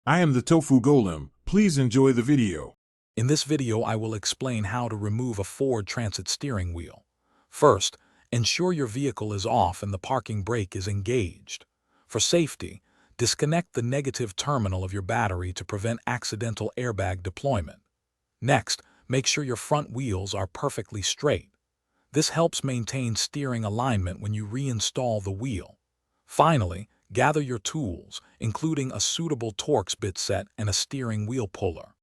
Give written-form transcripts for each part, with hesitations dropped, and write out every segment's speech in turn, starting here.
I am the Tofu Golem. Please enjoy the video. In this video, I will explain how to remove a Ford Transit steering wheel. First, ensure your vehicle is off and the parking brake is engaged. For safety, disconnect the negative terminal of your battery to prevent accidental airbag deployment. Next, make sure your front wheels are perfectly straight. This helps maintain steering alignment when you reinstall the wheel. Finally, gather your tools, including a suitable Torx bit set and a steering wheel puller.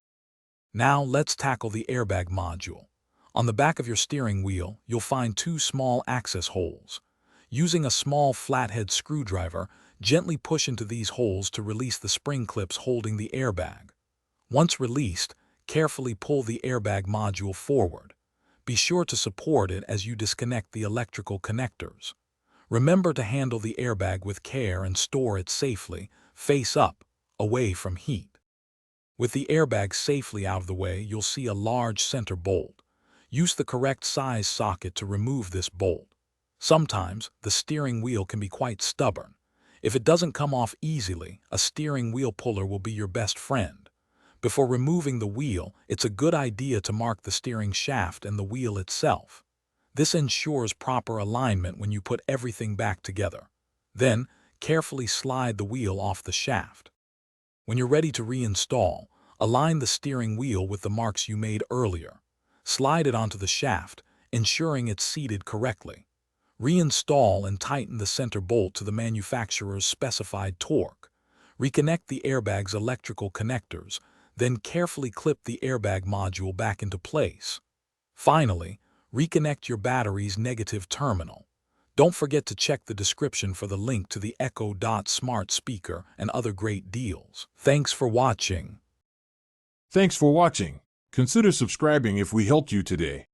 Now let's tackle the airbag module. On the back of your steering wheel, you'll find two small access holes. Using a small flathead screwdriver, gently push into these holes to release the spring clips holding the airbag. Once released, carefully pull the airbag module forward. Be sure to support it as you disconnect the electrical connectors. Remember to handle the airbag with care and store it safely, face up, away from heat. With the airbag safely out of the way, you'll see a large center bolt. Use the correct size socket to remove this bolt. Sometimes, the steering wheel can be quite stubborn. If it doesn't come off easily, a steering wheel puller will be your best friend. Before removing the wheel, it's a good idea to mark the steering shaft and the wheel itself. This ensures proper alignment when you put everything back together. Then, carefully slide the wheel off the shaft. When you're ready to reinstall, align the steering wheel with the marks you made earlier. Slide it onto the shaft, ensuring it's seated correctly. Reinstall and tighten the center bolt to the manufacturer's specified torque. Reconnect the airbag's electrical connectors, then carefully clip the airbag module back into place. Finally, reconnect your battery's negative terminal. Don't forget to check the description for the link to the Echo Dot smart speaker and other great deals. Thanks for watching. Thanks for watching. Consider subscribing if we helped you today.